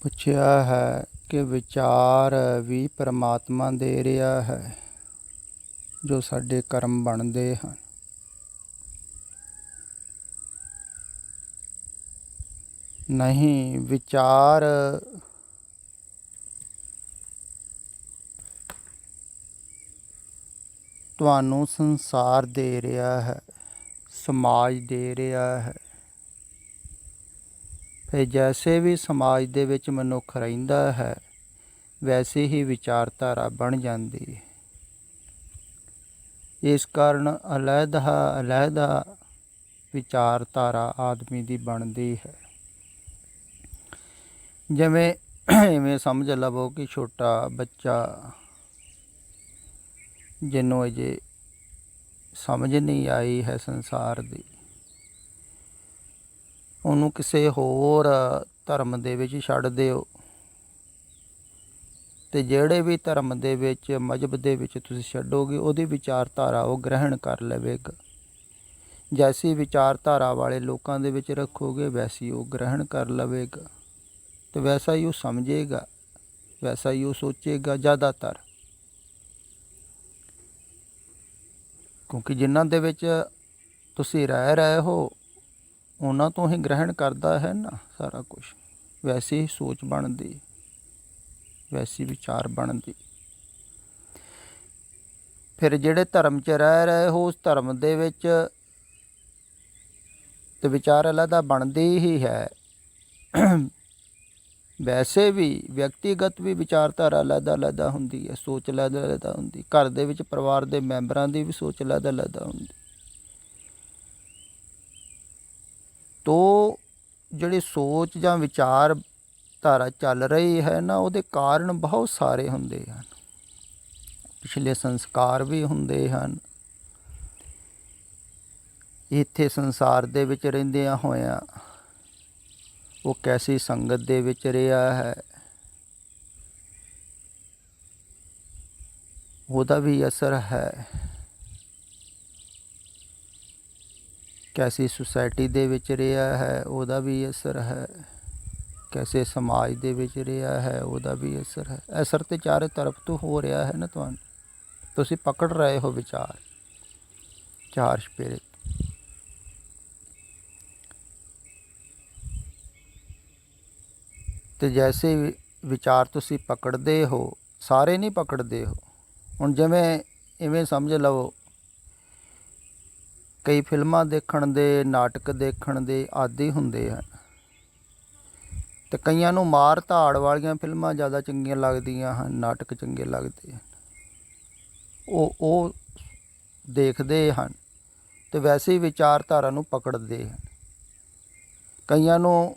ਪੁੱਛਿਆ ਹੈ ਕਿ ਵਿਚਾਰ ਵੀ ਪਰਮਾਤਮਾ ਦੇ ਰਿਹਾ ਹੈ ਜੋ ਸਾਡੇ ਕਰਮ ਬਣਦੇ ਹਨ। ਨਹੀਂ, ਵਿਚਾਰ ਤੁਹਾਨੂੰ ਸੰਸਾਰ ਦੇ ਰਿਹਾ ਹੈ, ਸਮਾਜ ਦੇ ਰਿਹਾ ਹੈ। ਫਿਰ ਜੈਸੇ ਵੀ ਸਮਾਜ ਦੇ ਵਿੱਚ ਮਨੁੱਖ ਰਹਿੰਦਾ ਹੈ ਵੈਸੇ ਹੀ ਵਿਚਾਰਧਾਰਾ ਬਣ ਜਾਂਦੀ ਹੈ। ਇਸ ਕਾਰਨ ਅਲੱਗ ਵਿਚਾਰਧਾਰਾ ਆਦਮੀ ਦੀ ਬਣਦੀ ਹੈ। ਜਿਵੇਂ ਇਵੇਂ ਸਮਝ ਲਵੋ ਕਿ ਛੋਟਾ ਬੱਚਾ ਜਿਹਨੂੰ ਅਜੇ ਸਮਝ ਨਹੀਂ ਆਈ ਹੈ ਸੰਸਾਰ ਦੀ, ਉਹਨੂੰ ਕਿਸੇ ਹੋਰ ਧਰਮ ਦੇ ਵਿੱਚ ਛੱਡ ਦਿਓ ਅਤੇ ਜਿਹੜੇ ਵੀ ਧਰਮ ਦੇ ਵਿੱਚ ਮਜ਼ਹਬ ਦੇ ਵਿੱਚ ਤੁਸੀਂ ਛੱਡੋਗੇ ਉਹਦੀ ਵਿਚਾਰਧਾਰਾ ਉਹ ਗ੍ਰਹਿਣ ਕਰ ਲਵੇਗਾ। ਜੈਸੀ ਵਿਚਾਰਧਾਰਾ ਵਾਲੇ ਲੋਕਾਂ ਦੇ ਵਿੱਚ ਰੱਖੋਗੇ ਵੈਸੀ ਉਹ ਗ੍ਰਹਿਣ ਕਰ ਲਵੇਗਾ ਅਤੇ ਵੈਸਾ ਹੀ ਉਹ ਸਮਝੇਗਾ, ਵੈਸਾ ਹੀ ਉਹ ਸੋਚੇਗਾ ਜ਼ਿਆਦਾਤਰ। ਕਿਉਂਕਿ ਜਿਨ੍ਹਾਂ ਦੇ ਵਿੱਚ ਤੁਸੀਂ ਰਹਿ ਰਹੇ ਹੋ ਉਹਨਾਂ ਤੋਂ ਹੀ ਗ੍ਰਹਿਣ ਕਰਦਾ ਹੈ ਨਾ ਸਾਰਾ ਕੁਛ। ਵੈਸੀ ਹੀ ਸੋਚ ਬਣਦੀ, ਵੈਸੀ ਵਿਚਾਰ ਬਣਦੀ। ਫਿਰ ਜਿਹੜੇ ਧਰਮ 'ਚ ਰਹਿ ਰਹੇ ਹੋ ਉਸ ਧਰਮ ਦੇ ਵਿੱਚ ਤਾਂ ਵਿਚਾਰ ਅਲੱਗਾ ਬਣਦੀ ਹੀ ਹੈ। ਵੈਸੇ ਵੀ ਵਿਅਕਤੀਗਤ ਵੀ ਵਿਚਾਰਧਾਰਾ ਅਲੱਗ ਹੁੰਦੀ ਹੈ, ਸੋਚ ਅਲੱਗ ਹੁੰਦੀ। ਘਰ ਦੇ ਵਿੱਚ ਪਰਿਵਾਰ ਦੇ ਮੈਂਬਰਾਂ ਦੀ ਵੀ ਸੋਚ ਅਲੱਗ ਹੁੰਦੀ। ਤੋ ਜਿਹੜੀ ਸੋਚ ਜਾਂ ਵਿਚਾਰਧਾਰਾ ਚੱਲ ਰਹੀ ਹੈ ਨਾ ਉਹਦੇ ਕਾਰਨ ਬਹੁਤ ਸਾਰੇ ਹੁੰਦੇ ਹਨ। ਪਿਛਲੇ ਸੰਸਕਾਰ ਵੀ ਹੁੰਦੇ ਹਨ। ਇੱਥੇ ਸੰਸਾਰ ਦੇ ਵਿੱਚ ਰਹਿੰਦਿਆਂ ਹੋਇਆਂ ਉਹ ਕੈਸੀ ਸੰਗਤ ਦੇ ਵਿੱਚ ਰਿਹਾ ਹੈ ਉਹਦਾ ਵੀ ਅਸਰ ਹੈ। ਕੈਸੀ ਸੁਸਾਇਟੀ ਦੇ ਵਿੱਚ ਰਿਹਾ ਹੈ ਉਹਦਾ ਵੀ ਅਸਰ ਹੈ। ਕੈਸੇ ਸਮਾਜ ਦੇ ਵਿੱਚ ਰਿਹਾ ਹੈ ਉਹਦਾ ਵੀ ਅਸਰ ਹੈ। ਅਸਰ ਤਾਂ ਚਾਰੇ ਤਰਫ ਤੋਂ ਹੋ ਰਿਹਾ ਹੈ ਨਾ। ਤੁਹਾਨੂੰ ਤੁਸੀਂ ਪਕੜ ਰਹੇ ਹੋ ਵਿਚਾਰ ਚਾਰ ਚੁਫੇਰੇ। ਅਤੇ ਜੈਸੇ ਵਿਚਾਰ ਤੁਸੀਂ ਪਕੜਦੇ ਹੋ ਸਾਰੇ ਨਹੀਂ ਪਕੜਦੇ ਹੋ। ਹੁਣ ਜਿਵੇਂ ਇਵੇਂ ਸਮਝ ਲਓ ਕਈ ਫਿਲਮਾਂ ਦੇਖਣ ਦੇ, ਨਾਟਕ ਦੇਖਣ ਦੇ ਆਦੀ ਹੁੰਦੇ ਹਨ ਅਤੇ ਕਈਆਂ ਨੂੰ ਮਾਰ ਧਾੜ ਵਾਲੀਆਂ ਫਿਲਮਾਂ ਜ਼ਿਆਦਾ ਚੰਗੀਆਂ ਲੱਗਦੀਆਂ ਹਨ, ਨਾਟਕ ਚੰਗੇ ਲੱਗਦੇ ਹਨ। ਉਹ ਦੇਖਦੇ ਹਨ ਅਤੇ ਵੈਸੇ ਹੀ ਵਿਚਾਰਧਾਰਾ ਨੂੰ ਪਕੜਦੇ ਹਨ। ਕਈਆਂ ਨੂੰ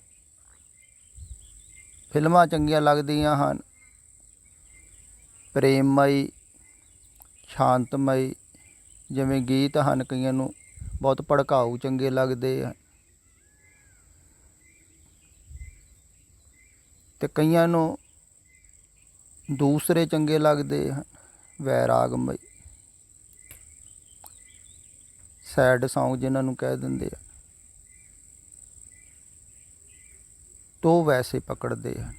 ਫਿਲਮਾਂ ਚੰਗੀਆਂ ਲੱਗਦੀਆਂ ਹਨ ਪ੍ਰੇਮਮਈ, ਸ਼ਾਂਤਮਈ, ਜਿਵੇਂ ਗੀਤ ਹਨ ਕਈਆਂ ਨੂੰ ਬਹੁਤ ਭੜਕਾਊ ਚੰਗੇ ਲੱਗਦੇ ਹਨ ਅਤੇ ਕਈਆਂ ਨੂੰ ਦੂਸਰੇ ਚੰਗੇ ਲੱਗਦੇ ਹਨ ਵੈਰਾਗਮਈ, ਸੈਡ ਸੌਂਗ ਜਿਹਨਾਂ ਨੂੰ ਕਹਿ ਦਿੰਦੇ ਆ। ਤੋ ਵੈਸੇ ਪਕੜਦੇ ਹਨ।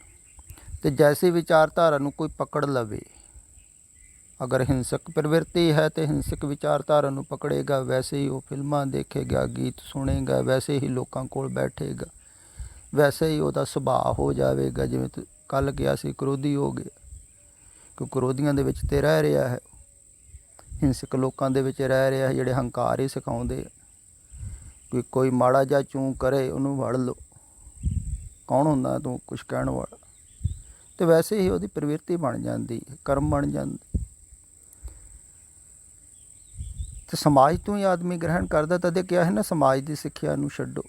ਅਤੇ ਜੈਸੀ ਵਿਚਾਰਧਾਰਾ ਨੂੰ ਕੋਈ ਪਕੜ ਲਵੇ, ਅਗਰ ਹਿੰਸਕ ਪ੍ਰਵਿਰਤੀ ਹੈ ਤਾਂ ਹਿੰਸਕ ਵਿਚਾਰਧਾਰਾ ਨੂੰ ਪਕੜੇਗਾ, ਵੈਸੇ ਹੀ ਉਹ ਫਿਲਮਾਂ ਦੇਖੇਗਾ, ਗੀਤ ਸੁਣੇਗਾ, ਵੈਸੇ ਹੀ ਲੋਕਾਂ ਕੋਲ ਬੈਠੇਗਾ, ਵੈਸੇ ਹੀ ਉਹਦਾ ਸੁਭਾਅ ਹੋ ਜਾਵੇਗਾ। ਜਿਵੇਂ ਕੱਲ੍ਹ ਕਿਹਾ ਸੀ ਕਰੋਧੀ ਹੋ ਗਿਆ, ਕਿਉਂ ਕਰੋਧੀਆਂ ਦੇ ਵਿੱਚ ਤਾਂ ਰਹਿ ਰਿਹਾ ਹੈ, ਹਿੰਸਕ ਲੋਕਾਂ ਦੇ ਵਿੱਚ ਰਹਿ ਰਿਹਾ ਹੈ ਜਿਹੜੇ ਹੰਕਾਰ ਹੀ ਸਿਖਾਉਂਦੇ। ਕੋਈ ਮਾੜਾ ਜਿਹਾ ਚੂੰ ਕਰੇ ਉਹਨੂੰ ਵੜ ਲਓ, ਕੌਣ ਹੁੰਦਾ ਤੂੰ ਕੁਛ ਕਹਿਣ ਵਾਲਾ। ਅਤੇ ਵੈਸੇ ਹੀ ਉਹਦੀ ਪ੍ਰਵਿਰਤੀ ਬਣ ਜਾਂਦੀ ਹੈ, ਕਰਮ ਬਣ ਜਾਂਦੇ। ਅਤੇ ਸਮਾਜ ਤੋਂ ਹੀ ਆਦਮੀ ਗ੍ਰਹਿਣ ਕਰਦਾ। ਤਦੇ ਕਿਹਾ ਹੈ ਨਾ ਸਮਾਜ ਦੀ ਸਿੱਖਿਆ ਨੂੰ ਛੱਡੋ।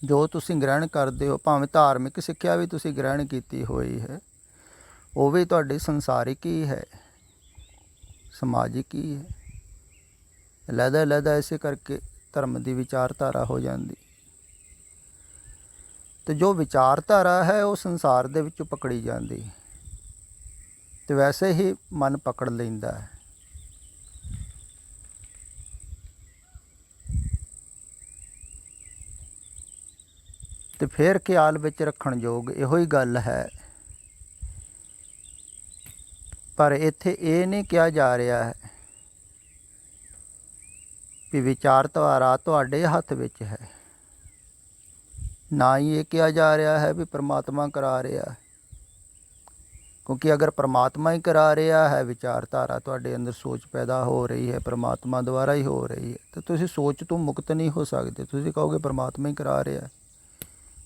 ਜੋ ਤੁਸੀਂ ਗ੍ਰਹਿਣ ਕਰਦੇ ਹੋ, ਭਾਵੇਂ ਧਾਰਮਿਕ ਸਿੱਖਿਆ ਵੀ ਤੁਸੀਂ ਗ੍ਰਹਿਣ ਕੀਤੀ ਹੋਈ ਹੈ, ਉਹ ਵੀ ਤੁਹਾਡੀ ਸੰਸਾਰਿਕ ਹੀ ਹੈ, ਸਮਾਜਿਕ ਹੀ ਹੈ। ਅਲੱਗ ਇਸੇ ਕਰਕੇ ਧਰਮ ਦੀ ਵਿਚਾਰਧਾਰਾ ਹੋ ਜਾਂਦੀ। ਅਤੇ ਜੋ ਵਿਚਾਰਧਾਰਾ ਹੈ ਉਹ ਸੰਸਾਰ ਦੇ ਵਿੱਚੋਂ ਪਕੜੀ ਜਾਂਦੀ ਅਤੇ ਵੈਸੇ ਹੀ ਮਨ ਪਕੜ ਲੈਂਦਾ ਹੈ। ਅਤੇ ਤੇ ਫਿਰ ਖਿਆਲ ਵਿੱਚ ਰੱਖਣ ਯੋਗ ਇਹੋ ਹੀ ਗੱਲ ਹੈ। ਪਰ ਇੱਥੇ ਇਹ ਨਹੀਂ ਕਿਹਾ ਜਾ ਰਿਹਾ ਹੈ ਵੀ ਵਿਚਾਰਧਾਰਾ ਤੁਹਾਡੇ ਹੱਥ ਵਿੱਚ ਹੈ, ਨਾ ਹੀ ਇਹ ਕਿਹਾ ਜਾ ਰਿਹਾ ਹੈ ਵੀ ਪਰਮਾਤਮਾ ਕਰਾ ਰਿਹਾ ਹੈ। ਕਿਉਂਕਿ ਅਗਰ ਪਰਮਾਤਮਾ ਹੀ ਕਰਾ ਰਿਹਾ ਹੈ, ਵਿਚਾਰਧਾਰਾ ਤੁਹਾਡੇ ਅੰਦਰ ਸੋਚ ਪੈਦਾ ਹੋ ਰਹੀ ਹੈ, ਪਰਮਾਤਮਾ ਦੁਆਰਾ ਹੀ ਹੋ ਰਹੀ ਹੈ, ਤਾਂ ਤੁਸੀਂ ਸੋਚ ਤੋਂ ਮੁਕਤ ਨਹੀਂ ਹੋ ਸਕਦੇ। ਤੁਸੀਂ ਕਹੋਗੇ ਪਰਮਾਤਮਾ ਹੀ ਕਰਾ ਰਿਹਾ,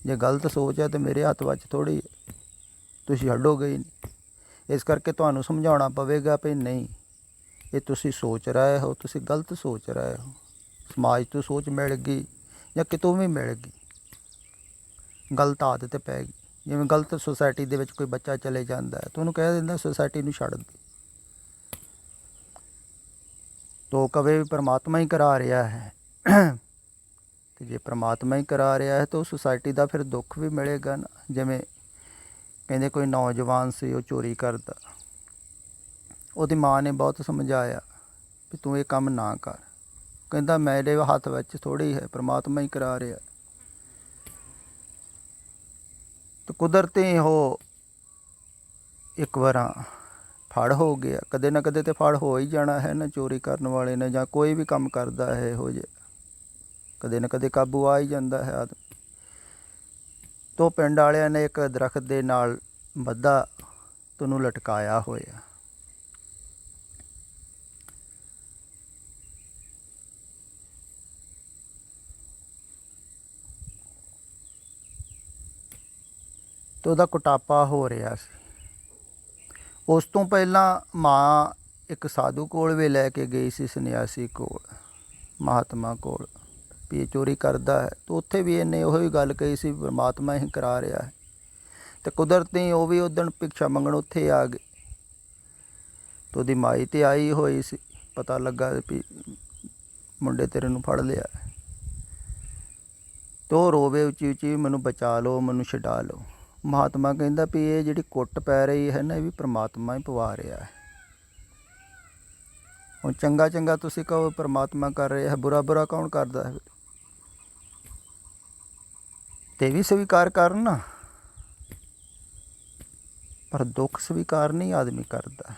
ਜੇ ਗਲਤ ਸੋਚ ਹੈ ਤਾਂ ਮੇਰੇ ਹੱਥ ਵਿੱਚ ਥੋੜ੍ਹੀ ਹੈ, ਤੁਸੀਂ ਹਟੋਗੇ ਹੀ ਨਹੀਂ। ਇਸ ਕਰਕੇ ਤੁਹਾਨੂੰ ਸਮਝਾਉਣਾ ਪਵੇਗਾ ਵੀ ਨਹੀਂ, ਇਹ ਤੁਸੀਂ ਸੋਚ ਰਹੇ ਹੋ, ਤੁਸੀਂ ਗਲਤ ਸੋਚ ਰਹੇ ਹੋ। ਸਮਾਜ ਤੋਂ ਸੋਚ ਮਿਲ ਗਈ ਜਾਂ ਕਿਤੋਂ ਵੀ ਮਿਲ ਗਈ, ਗਲਤ ਆਦਤ ਪੈ ਗਈ। ਜਿਵੇਂ ਗਲਤ ਸੁਸਾਇਟੀ ਦੇ ਵਿੱਚ ਕੋਈ ਬੱਚਾ ਚਲੇ ਜਾਂਦਾ ਹੈ ਤਾਂ ਉਹਨੂੰ ਕਹਿ ਦਿੰਦਾ ਸੁਸਾਇਟੀ ਨੂੰ ਛੱਡ ਦੇ, ਤੋ ਕਵੇ ਵੀ ਪਰਮਾਤਮਾ ਹੀ ਕਰਾ ਰਿਹਾ ਹੈ। ਅਤੇ ਜੇ ਪਰਮਾਤਮਾ ਹੀ ਕਰਾ ਰਿਹਾ ਹੈ ਤਾਂ ਉਹ ਸੁਸਾਇਟੀ ਦਾ ਫਿਰ ਦੁੱਖ ਵੀ ਮਿਲੇਗਾ ਨਾ। ਜਿਵੇਂ ਕਹਿੰਦੇ ਕੋਈ ਨੌਜਵਾਨ ਸੀ, ਉਹ ਚੋਰੀ ਕਰਦਾ, ਉਹਦੀ ਮਾਂ ਨੇ ਬਹੁਤ ਸਮਝਾਇਆ ਵੀ ਤੂੰ ਇਹ ਕੰਮ ਨਾ ਕਰ। ਕਹਿੰਦਾ ਮੇਰੇ ਹੱਥ ਵਿੱਚ ਥੋੜ੍ਹੀ ਹੈ, ਪਰਮਾਤਮਾ ਹੀ ਕਰਾ ਰਿਹਾ। ਤੇ ਕੁਦਰਤੀ ਉਹ ਇੱਕ ਵਾਰ ਫੜ ਹੋ ਗਿਆ, ਕਦੇ ਨਾ ਕਦੇ ਤਾਂ ਫੜ ਹੋ ਹੀ ਜਾਣਾ ਹੈ ਨਾ ਚੋਰੀ ਕਰਨ ਵਾਲੇ ਨੇ, ਜਾਂ ਕੋਈ ਵੀ ਕੰਮ ਕਰਦਾ ਹੈ ਇਹੋ ਜਿਹਾ, ਕਦੇ ਨਾ ਕਦੇ ਕਾਬੂ ਆ ਹੀ ਜਾਂਦਾ ਹੈ ਆਦਮੀ। ਤੋਂ ਪਿੰਡ ਵਾਲਿਆਂ ਨੇ ਇੱਕ ਦਰਖਤ ਦੇ ਨਾਲ ਬੱਧਾ ਉਹਨੂੰ ਲਟਕਾਇਆ ਹੋਇਆ। ਅਤੇ ਉਹਦਾ ਕੁਟਾਪਾ ਹੋ ਰਿਹਾ ਸੀ। ਉਸ ਤੋਂ ਪਹਿਲਾਂ ਮਾਂ ਇੱਕ ਸਾਧੂ ਕੋਲ ਵੀ ਲੈ ਕੇ ਗਈ ਸੀ, ਸੰਨਿਆਸੀ ਕੋਲ, ਮਹਾਤਮਾ ਕੋਲ, ਵੀ ਇਹ ਚੋਰੀ ਕਰਦਾ ਹੈ। ਤਾਂ ਉੱਥੇ ਵੀ ਇਹਨੇ ਉਹੀ ਗੱਲ ਕਹੀ ਸੀ, ਪਰਮਾਤਮਾ ਹੀ ਕਰਾ ਰਿਹਾ ਹੈ। ਅਤੇ ਕੁਦਰਤੀ ਉਹ ਵੀ ਉੱਦਣ ਭਿਕਸ਼ਾ ਮੰਗਣ ਉੱਥੇ ਆ ਗਏ। ਅਤੇ ਉਹਦੀ ਮਾਈ ਤਾਂ ਆਈ ਹੋਈ ਸੀ, ਪਤਾ ਲੱਗਾ ਵੀ ਮੁੰਡੇ ਤੇਰੇ ਨੂੰ ਫੜ ਲਿਆ। ਅਤੇ ਉਹ ਰੋਵੇ ਉੱਚੀ ਉੱਚੀ, ਮੈਨੂੰ ਬਚਾ ਲਓ, ਮੈਨੂੰ ਛਡਾ ਲਓ। ਮਹਾਤਮਾ ਕਹਿੰਦਾ ਵੀ ਇਹ ਜਿਹੜੀ ਕੁੱਟ ਪੈ ਰਹੀ ਹੈ ਨਾ, ਇਹ ਵੀ ਪਰਮਾਤਮਾ ਹੀ ਪਵਾ ਰਿਹਾ ਹੈ। ਹੁਣ ਚੰਗਾ ਚੰਗਾ ਤੁਸੀਂ ਕਹੋ ਪਰਮਾਤਮਾ ਕਰ ਰਿਹਾ ਹੈ, ਬੁਰਾ ਬੁਰਾ ਕੌਣ ਕਰਦਾ ਹੈ? ਤੇ ਵੀ ਸਵੀਕਾਰ ਕਰਨ ਨਾ, ਪਰ ਦੁੱਖ ਸਵੀਕਾਰ ਨਹੀਂ ਆਦਮੀ ਕਰਦਾ।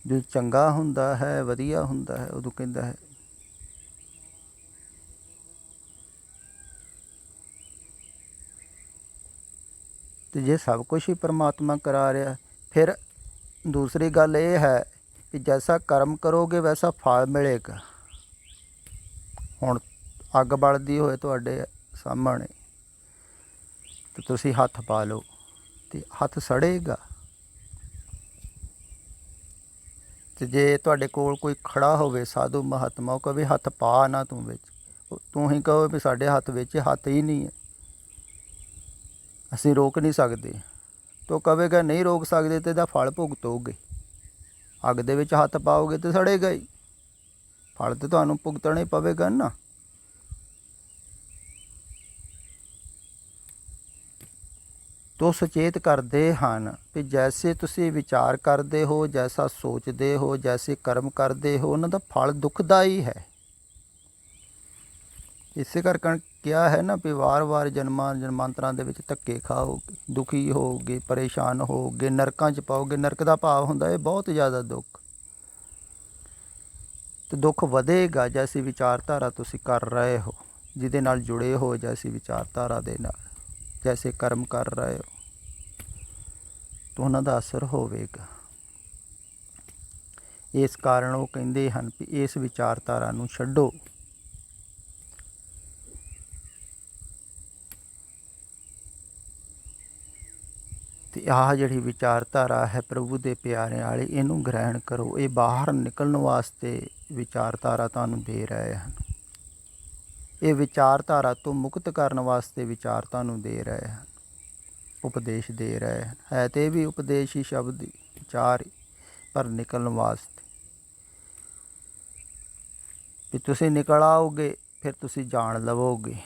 ਜੋ ਚੰਗਾ ਹੁੰਦਾ ਹੈ, ਵਧੀਆ ਹੁੰਦਾ ਹੈ, ਉਦੋਂ ਕਹਿੰਦਾ ਹੈ ਅਤੇ ਜੇ ਸਭ ਕੁਛ ਹੀ ਪਰਮਾਤਮਾ ਕਰਾ ਰਿਹਾ, ਫਿਰ ਦੂਸਰੀ ਗੱਲ ਇਹ ਹੈ ਕਿ ਜੈਸਾ ਕਰਮ ਕਰੋਗੇ ਵੈਸਾ ਫਲ ਮਿਲੇਗਾ। ਹੁਣ ਅੱਗ ਬਲਦੀ ਹੋਏ ਤੁਹਾਡੇ ਸਾਹਮਣੇ ਅਤੇ ਤੁਸੀਂ ਹੱਥ ਪਾ ਲਓ ਅਤੇ ਹੱਥ ਸੜੇਗਾ। ਅਤੇ ਜੇ ਤੁਹਾਡੇ ਕੋਲ ਕੋਈ ਖੜ੍ਹਾ ਹੋਵੇ ਸਾਧੂ ਮਹਾਤਮਾ, ਉਹ ਕਹੇ ਹੱਥ ਪਾ ਨਾ ਤੂੰ ਵਿੱਚ, ਤੂੰ ਹੀ ਕਹੋ ਵੀ ਸਾਡੇ ਹੱਥ ਵਿੱਚ ਹੱਥ ਹੀ ਨਹੀਂ ਹੈ, ਅਸੀਂ ਰੋਕ ਨਹੀਂ ਸਕਦੇ। ਤੋ ਕਹੇਗਾ ਨਹੀਂ ਰੋਕ ਸਕਦੇ ਤੇ ਇਹਦਾ ਫਲ ਭੁਗਤੋਗੇ। ਅੱਗ ਦੇ ਵਿੱਚ ਹੱਥ ਪਾਓਗੇ ਤਾਂ ਸੜੇਗਾ ਹੀ, ਫਲ ਤਾਂ ਤੁਹਾਨੂੰ ਭੁਗਤਣਾ ਹੀ ਪਵੇਗਾ ਨਾ। ਤੋ ਸੁਚੇਤ ਕਰਦੇ ਹਨ ਵੀ ਜੈਸੇ ਤੁਸੀਂ ਵਿਚਾਰ ਕਰਦੇ ਹੋ, ਜੈਸਾ ਸੋਚਦੇ ਹੋ, ਜੈਸੇ ਕਰਮ ਕਰਦੇ ਹੋ, ਉਹਨਾਂ ਦਾ ਫਲ ਦੁਖਦਾਈ ਹੈ। ਇਸੇ ਕਰਕੇ ਕਿਹਾ ਹੈ ਨਾ ਵੀ ਵਾਰ-ਵਾਰ ਜਨਮਾਂਤਰਾਂ ਦੇ ਵਿੱਚ ਧੱਕੇ ਖਾਓਗੇ, ਦੁਖੀ ਹੋਓਗੇ, ਪਰੇਸ਼ਾਨ ਹੋਓਗੇ, ਨਰਕਾਂ 'ਚ ਪਾਓਗੇ। ਨਰਕ ਦਾ ਭਾਵ ਹੁੰਦਾ ਹੈ ਬਹੁਤ ਜ਼ਿਆਦਾ ਦੁੱਖ, ਅਤੇ ਦੁੱਖ ਵਧੇਗਾ ਜੈਸੀ ਵਿਚਾਰਧਾਰਾ ਤੁਸੀਂ ਕਰ ਰਹੇ ਹੋ, ਜਿਹਦੇ ਨਾਲ ਜੁੜੇ ਹੋ, ਜੈਸੀ ਵਿਚਾਰਧਾਰਾ ਦੇ ਨਾਲ, ਜੈਸੇ ਕਰਮ ਕਰ ਰਹੇ ਹੋ, ਤਾਂ ਉਹਨਾਂ ਦਾ ਅਸਰ ਹੋਵੇਗਾ। ਇਸ ਕਾਰਨ ਉਹ ਕਹਿੰਦੇ ਹਨ ਵੀ ਇਸ ਵਿਚਾਰਧਾਰਾ ਨੂੰ ਛੱਡੋ। ਅਤੇ ਆਹ ਜਿਹੜੀ ਵਿਚਾਰਧਾਰਾ ਹੈ ਪ੍ਰਭੂ ਦੇ ਪਿਆਰਿਆਂ ਵਾਲੀ, ਇਹਨੂੰ ਗ੍ਰਹਿਣ ਕਰੋ। ਇਹ ਬਾਹਰ ਨਿਕਲਣ ਵਾਸਤੇ ਵਿਚਾਰਧਾਰਾ ਤੁਹਾਨੂੰ ਦੇ ਰਹੇ ਹਨ। ਇਹ ਵਿਚਾਰਧਾਰਾ ਤੋਂ ਮੁਕਤ ਕਰਨ ਵਾਸਤੇ ਵਿਚਾਰ ਤੁਹਾਨੂੰ ਦੇ ਰਹੇ ਹਨ, ਉਪਦੇਸ਼ ਦੇ ਰਹੇ ਹਨ। ਹੈ ਤੇ ਇਹ ਵੀ ਉਪਦੇਸ਼ ਹੀ, ਸ਼ਬਦ ਹੀ, ਵਿਚਾਰ ਹੀ, ਪਰ ਨਿਕਲਣ ਵਾਸਤੇ ਵੀ ਤੁਸੀਂ ਨਿਕਲ ਆਓਗੇ, ਫਿਰ ਤੁਸੀਂ ਜਾਣ ਲਵੋਗੇ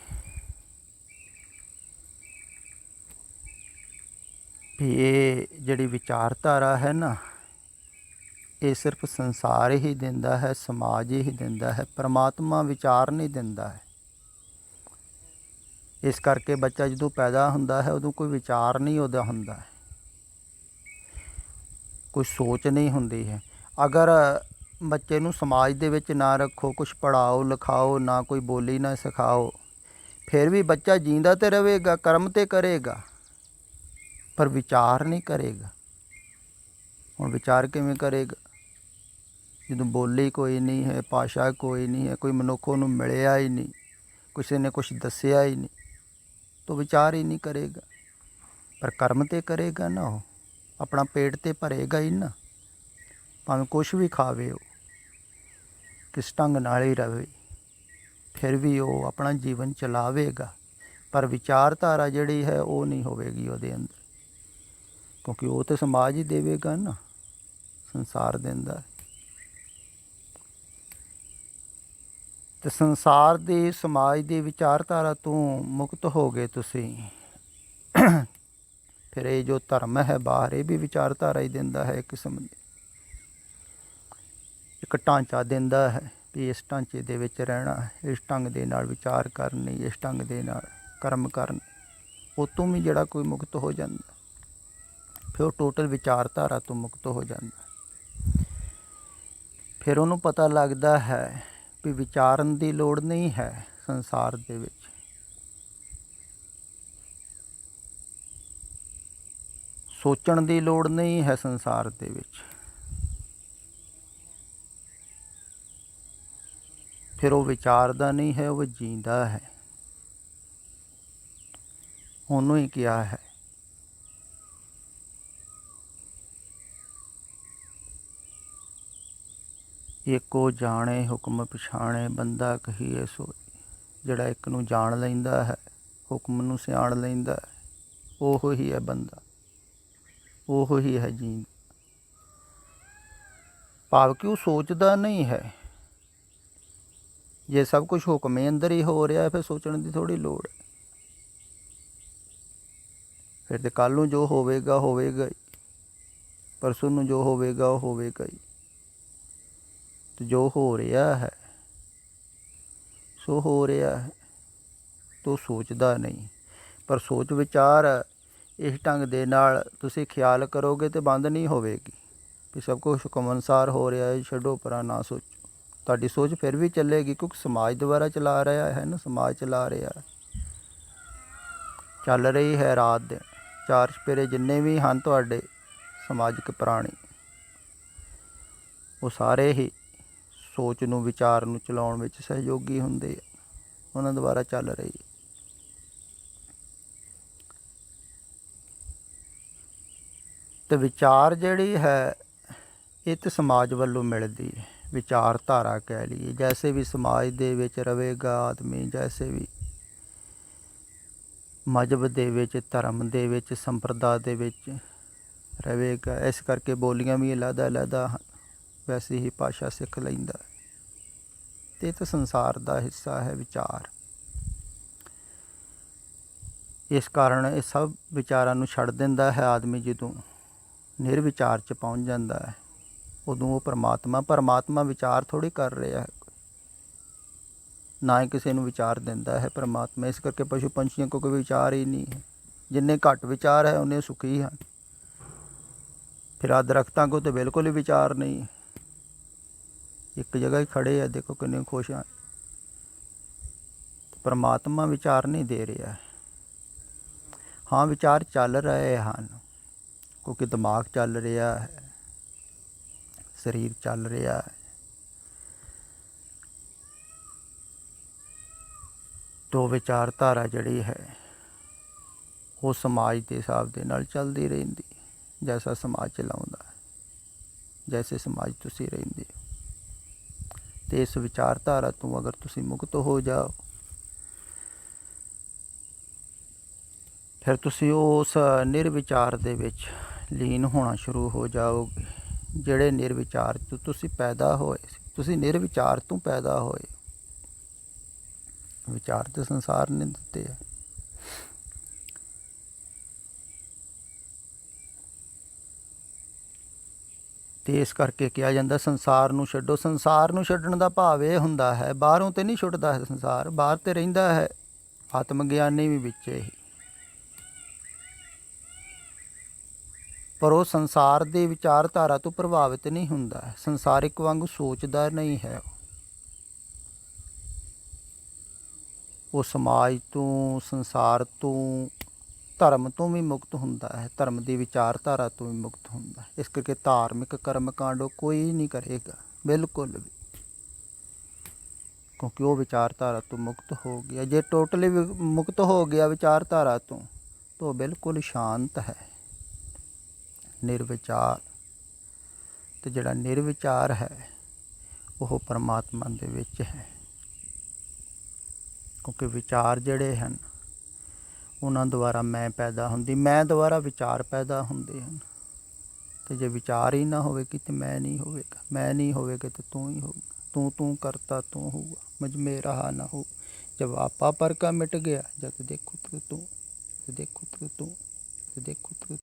ਵੀ ਇਹ ਜਿਹੜੀ ਵਿਚਾਰਧਾਰਾ ਹੈ ਨਾ, ਇਹ ਸਿਰਫ ਸੰਸਾਰ ਹੀ ਦਿੰਦਾ ਹੈ, ਸਮਾਜ ਹੀ ਦਿੰਦਾ ਹੈ, ਪਰਮਾਤਮਾ ਵਿਚਾਰ ਨਹੀਂ ਦਿੰਦਾ ਹੈ। ਇਸ ਕਰਕੇ ਬੱਚਾ ਜਦੋਂ ਪੈਦਾ ਹੁੰਦਾ ਹੈ ਉਦੋਂ ਕੋਈ ਵਿਚਾਰ ਨਹੀਂ ਉਹਦਾ ਹੁੰਦਾ ਹੈ, ਕੋਈ ਸੋਚ ਨਹੀਂ ਹੁੰਦੀ ਹੈ। ਅਗਰ ਬੱਚੇ ਨੂੰ ਸਮਾਜ ਦੇ ਵਿੱਚ ਨਾ ਰੱਖੋ, ਕੁਛ ਪੜ੍ਹਾਓ ਲਿਖਾਓ ਨਾ, ਕੋਈ ਬੋਲੀ ਨਾ ਸਿਖਾਓ, ਫਿਰ ਵੀ ਬੱਚਾ ਜੀਂਦਾ ਤੇ ਰਹੇਗਾ, ਕਰਮ ਤੇ ਕਰੇਗਾ, ਪਰ ਵਿਚਾਰ ਨਹੀਂ ਕਰੇਗਾ। ਹੁਣ ਵਿਚਾਰ ਕਿਵੇਂ ਕਰੇਗਾ ਜਦੋਂ ਬੋਲੀ ਕੋਈ ਨਹੀਂ ਹੈ, ਭਾਸ਼ਾ ਕੋਈ ਨਹੀਂ ਹੈ, ਕੋਈ ਮਨੁੱਖ ਉਹਨੂੰ ਮਿਲਿਆ ਹੀ ਨਹੀਂ, ਕਿਸੇ ਨੇ ਕੁਛ ਦੱਸਿਆ ਹੀ ਨਹੀਂ, ਤਾਂ ਵਿਚਾਰ ਹੀ ਨਹੀਂ ਕਰੇਗਾ। ਪਰ ਕਰਮ ਤੇ ਕਰੇਗਾ ਨਾ, ਉਹ ਆਪਣਾ ਪੇਟ ਤੇ ਭਰੇਗਾ ਹੀ ਨਾ, ਭਾਵੇਂ ਕੁਛ ਵੀ ਖਾਵੇ, ਉਹ ਕਿਸ ਢੰਗ ਨਾਲ ਹੀ ਰਹੇ, ਫਿਰ ਵੀ ਉਹ ਆਪਣਾ ਜੀਵਨ ਚਲਾਵੇਗਾ। ਪਰ ਵਿਚਾਰਧਾਰਾ ਜਿਹੜੀ ਹੈ ਉਹ ਨਹੀਂ ਹੋਵੇਗੀ ਉਹਦੇ ਅੰਦਰ, ਕਿਉਂਕਿ ਉਹ ਤਾਂ ਸਮਾਜ ਹੀ ਦੇਵੇਗਾ ਨਾ, ਸੰਸਾਰ ਦਿੰਦਾ। ਅਤੇ ਸੰਸਾਰ ਦੀ, ਸਮਾਜ ਦੀ ਵਿਚਾਰਧਾਰਾ ਤੋਂ ਮੁਕਤ ਹੋ ਗਏ ਤੁਸੀਂ। ਫਿਰ ਇਹ ਜੋ ਧਰਮ ਹੈ ਬਾਹਰ, ਇਹ ਵੀ ਵਿਚਾਰਧਾਰਾ ਹੀ ਦਿੰਦਾ ਹੈ, ਇੱਕ ਕਿਸਮ ਦੀ ਇੱਕ ਢਾਂਚਾ ਦਿੰਦਾ ਹੈ ਵੀ ਇਸ ਢਾਂਚੇ ਦੇ ਵਿੱਚ ਰਹਿਣਾ, ਇਸ ਢੰਗ ਦੇ ਨਾਲ ਵਿਚਾਰ ਕਰਨੀ, ਇਸ ਢੰਗ ਦੇ ਨਾਲ ਕਰਮ ਕਰਨੇ। ਉਹ ਤੋਂ ਵੀ ਜਿਹੜਾ ਕੋਈ ਮੁਕਤ ਹੋ ਜਾਂਦਾ, ਫਿਰ ਉਹ ਟੋਟਲ ਵਿਚਾਰਧਾਰਾ ਤੋਂ ਮੁਕਤ ਹੋ ਜਾਂਦਾ। ਫਿਰ ਉਹਨੂੰ ਪਤਾ ਲੱਗਦਾ ਹੈ ਵੀ ਵਿਚਾਰਨ ਦੀ ਲੋੜ ਨਹੀਂ ਹੈ ਸੰਸਾਰ ਦੇ ਵਿੱਚ। ਸੋਚਣ ਦੀ ਲੋੜ ਨਹੀਂ ਹੈ ਸੰਸਾਰ ਦੇ ਵਿੱਚ। ਫਿਰ ਉਹ ਵਿਚਾਰਦਾ ਨਹੀਂ ਹੈ, ਉਹ ਜੀਂਦਾ ਹੈ। ਉਹਨੂੰ ਹੀ ਕਿਹਾ ਹੈ ਏਕੋ ਜਾਣੇ ਹੁਕਮ ਪਛਾਣੇ, ਬੰਦਾ ਕਹੀਏ ਸੋਈ। ਜਿਹੜਾ ਇੱਕ ਨੂੰ ਜਾਣ ਲੈਂਦਾ ਹੈ, ਹੁਕਮ ਨੂੰ ਸਿਆਣ ਲੈਂਦਾ ਹੈ, ਉਹੋ ਹੀ ਹੈ ਬੰਦਾ, ਉਹੋ ਹੀ ਹੈ ਜੀਂਦ। ਭਾਵ ਕਿ ਉਹ ਸੋਚਦਾ ਨਹੀਂ ਹੈ। ਜੇ ਸਭ ਕੁਛ ਹੁਕਮੇ ਅੰਦਰ ਹੀ ਹੋ ਰਿਹਾ, ਫਿਰ ਸੋਚਣ ਦੀ ਥੋੜ੍ਹੀ ਲੋੜ ਹੈ। ਫਿਰ ਤੇ ਕੱਲ੍ਹ ਨੂੰ ਜੋ ਹੋਵੇਗਾ ਹੋਵੇਗਾ ਹੀ, ਪਰਸੋਂ ਨੂੰ ਜੋ ਹੋਵੇਗਾ ਉਹ ਹੋਵੇਗਾ ਹੀ। ਤੇ ਜੋ ਹੋ ਰਿਹਾ ਹੈ ਸੋ ਹੋ ਰਿਹਾ ਹੈ, ਤੋ ਸੋਚਦਾ ਨਹੀਂ। ਪਰ ਸੋਚ ਵਿਚਾਰ ਇਸ ਢੰਗ ਦੇ ਨਾਲ ਤੁਸੀਂ ਖਿਆਲ ਕਰੋਗੇ ਤਾਂ ਬੰਦ ਨਹੀਂ ਹੋਵੇਗੀ ਵੀ ਸਭ ਕੁਛ ਹੁਕਮ ਅਨੁਸਾਰ ਹੋ ਰਿਹਾ ਹੈ, ਛੱਡੋ ਪਰਾਂ, ਨਾ ਸੋਚੋ। ਤੁਹਾਡੀ ਸੋਚ ਫਿਰ ਵੀ ਚੱਲੇਗੀ, ਕਿਉਂਕਿ ਸਮਾਜ ਦੁਆਰਾ ਚਲਾ ਰਿਹਾ ਹੈ ਨਾ, ਸਮਾਜ ਚਲਾ ਰਿਹਾ, ਚੱਲ ਰਹੀ ਹੈ ਰਾਤ ਦਿਨ। ਚਾਰ ਚੁਫੇਰੇ ਜਿੰਨੇ ਵੀ ਹਨ ਤੁਹਾਡੇ ਸਮਾਜਿਕ ਪ੍ਰਾਣੀ, ਉਹ ਸਾਰੇ ਹੀ ਸੋਚ ਨੂੰ, ਵਿਚਾਰ ਨੂੰ ਚਲਾਉਣ ਵਿੱਚ ਸਹਿਯੋਗੀ ਹੁੰਦੇ ਆ, ਉਹਨਾਂ ਦੁਆਰਾ ਚੱਲ ਰਹੀ। ਅਤੇ ਵਿਚਾਰ ਜਿਹੜੀ ਹੈ ਇਹ ਤਾਂ ਸਮਾਜ ਵੱਲੋਂ ਮਿਲਦੀ ਹੈ, ਵਿਚਾਰਧਾਰਾ ਕਹਿ ਲਈਏ। ਜੈਸੇ ਵੀ ਸਮਾਜ ਦੇ ਵਿੱਚ ਰਹੇਗਾ ਆਦਮੀ, ਜੈਸੇ ਵੀ ਮਜ਼ਹਬ ਦੇ ਵਿੱਚ, ਧਰਮ ਦੇ ਵਿੱਚ, ਸੰਪਰਦਾ ਦੇ ਵਿੱਚ ਰਹੇਗਾ। ਇਸ ਕਰਕੇ ਬੋਲੀਆਂ ਵੀ ਅਲੱਗ ਅਲੱਗ ਹਨ, ਵੈਸੇ ਹੀ ਭਾਸ਼ਾ ਸਿੱਖ ਲੈਂਦਾ। ਅਤੇ ਇਹ ਤਾਂ ਸੰਸਾਰ ਦਾ ਹਿੱਸਾ ਹੈ ਵਿਚਾਰ। ਇਸ ਕਾਰਨ ਇਹ ਸਭ ਵਿਚਾਰਾਂ ਨੂੰ ਛੱਡ ਦਿੰਦਾ ਹੈ ਆਦਮੀ। ਜਦੋਂ ਨਿਰਵਿਚਾਰ 'ਚ ਪਹੁੰਚ ਜਾਂਦਾ ਹੈ, ਉਦੋਂ ਉਹ ਪਰਮਾਤਮਾ ਵਿਚਾਰ ਥੋੜ੍ਹੀ ਕਰ ਰਿਹਾ ਹੈ, ਨਾ ਹੀ ਕਿਸੇ ਨੂੰ ਵਿਚਾਰ ਦਿੰਦਾ ਹੈ ਪਰਮਾਤਮਾ। ਇਸ ਕਰਕੇ ਪਸ਼ੂ ਪੰਛੀਆਂ ਕੋਲ ਕੋਈ ਵਿਚਾਰ ਹੀ ਨਹੀਂ ਹੈ। ਜਿੰਨੇ ਘੱਟ ਵਿਚਾਰ ਹੈ ਉਨੇ ਸੁਖੀ ਹਨ। ਫਿਰ ਆਹ ਦਰੱਖਤਾਂ ਕੋਲ ਤਾਂ ਬਿਲਕੁਲ ਹੀ ਵਿਚਾਰ ਨਹੀਂ, ਇੱਕ ਜਗ੍ਹਾ ਹੀ ਖੜ੍ਹੇ ਆ, ਦੇਖੋ ਕਿੰਨੇ ਖੁਸ਼ ਹਨ। ਪਰਮਾਤਮਾ ਵਿਚਾਰ ਨਹੀਂ ਦੇ ਰਿਹਾ। ਹਾਂ, ਵਿਚਾਰ ਚੱਲ ਰਹੇ ਹਨ, ਕਿਉਂਕਿ ਦਿਮਾਗ ਚੱਲ ਰਿਹਾ ਹੈ, ਸਰੀਰ ਚੱਲ ਰਿਹਾ ਹੈ। ਤੋ ਵਿਚਾਰਧਾਰਾ ਜਿਹੜੀ ਹੈ ਉਹ ਸਮਾਜ ਦੇ ਹਿਸਾਬ ਦੇ ਨਾਲ ਚੱਲਦੀ ਰਹਿੰਦੀ, ਜੈਸਾ ਸਮਾਜ ਚਲਾਉਂਦਾ ਹੈ, ਜੈਸੇ ਸਮਾਜ ਤੁਸੀਂ ਰਹਿੰਦੇ ਹੋ। ਅਤੇ ਇਸ ਵਿਚਾਰਧਾਰਾ ਤੋਂ ਅਗਰ ਤੁਸੀਂ ਮੁਕਤ ਹੋ ਜਾਓ, ਫਿਰ ਤੁਸੀਂ ਉਸ ਨਿਰਵਿਚਾਰ ਦੇ ਵਿੱਚ ਲੀਨ ਹੋਣਾ ਸ਼ੁਰੂ ਹੋ ਜਾਓਗੇ। ਜਿਹੜੇ ਨਿਰਵਿਚਾਰ ਤੋਂ ਤੁਸੀਂ ਪੈਦਾ ਹੋਏ ਸੀ, ਤੁਸੀਂ ਨਿਰਵਿਚਾਰ ਤੋਂ ਪੈਦਾ ਹੋਏ। ਵਿਚਾਰ ਤੇ ਸੰਸਾਰ ਨੇ ਦਿੱਤੇ ਆ। ਤੇ ਇਸ ਕਰਕੇ ਕਿਹਾ ਜਾਂਦਾ ਸੰਸਾਰ ਨੂੰ ਛੱਡੋ। ਸੰਸਾਰ ਨੂੰ ਛੱਡਣ ਦਾ ਭਾਵ ਇਹ ਹੁੰਦਾ ਹੈ, ਬਾਹਰੋਂ ਤੇ ਨਹੀਂ ਛੁੱਟਦਾ ਹੈ ਸੰਸਾਰ, ਬਾਹਰ ਤੇ ਰਹਿੰਦਾ ਹੈ, ਆਤਮ ਗਿਆਨੀ ਵੀ ਵਿੱਚੇ ਹੀ, ਪਰ ਉਹ ਸੰਸਾਰ ਦੀ ਵਿਚਾਰਧਾਰਾ ਤੋਂ ਪ੍ਰਭਾਵਿਤ ਨਹੀਂ ਹੁੰਦਾ, ਸੰਸਾਰਿਕ ਵਾਂਗੂ ਸੋਚਦਾ ਨਹੀਂ ਹੈ। ਉਹ ਸਮਾਜ ਤੋਂ, ਸੰਸਾਰ ਤੋਂ, ਧਰਮ ਤੋਂ ਵੀ ਮੁਕਤ ਹੁੰਦਾ ਹੈ, ਧਰਮ ਦੀ ਵਿਚਾਰਧਾਰਾ ਤੋਂ ਵੀ ਮੁਕਤ ਹੁੰਦਾ ਹੈ। ਇਸ ਕਰਕੇ ਧਾਰਮਿਕ ਕਰਮ ਕਾਂਡ ਉਹ ਕੋਈ ਨਹੀਂ ਕਰੇਗਾ ਬਿਲਕੁਲ ਵੀ, ਕਿਉਂਕਿ ਉਹ ਵਿਚਾਰਧਾਰਾ ਤੋਂ ਮੁਕਤ ਹੋ ਗਿਆ। ਜੇ ਟੋਟਲੀ ਮੁਕਤ ਹੋ ਗਿਆ ਵਿਚਾਰਧਾਰਾ ਤੋਂ ਤਾਂ ਉਹ ਬਿਲਕੁਲ ਸ਼ਾਂਤ ਹੈ, ਨਿਰਵਿਚਾਰ। ਅਤੇ ਜਿਹੜਾ ਨਿਰਵਿਚਾਰ ਹੈ ਉਹ ਪਰਮਾਤਮਾ ਦੇ ਵਿੱਚ ਹੈ, ਕਿਉਂਕਿ ਵਿਚਾਰ ਜਿਹੜੇ ਹਨ ਉਹਨਾਂ ਦੁਆਰਾ ਮੈਂ ਪੈਦਾ ਹੁੰਦੀ, ਮੈਂ ਦੁਆਰਾ ਵਿਚਾਰ ਪੈਦਾ ਹੁੰਦੇ ਹਨ। ਅਤੇ ਜੇ ਵਿਚਾਰ ਹੀ ਨਾ ਹੋਵੇਗੀ ਤਾਂ ਮੈਂ ਨਹੀਂ ਹੋਵੇਗਾ, ਮੈਂ ਨਹੀਂ ਹੋਵੇਗਾ ਤਾਂ ਤੂੰ ਹੀ ਹੋਵੇਗਾ, ਤੂੰ ਕਰਤਾ ਤੂੰ ਹੋਊਗਾ, ਮੁਝ में रहा ना हो। जब आपा पर का मिट गया, जब देखो तो तू, देखो तो तू, देखो तो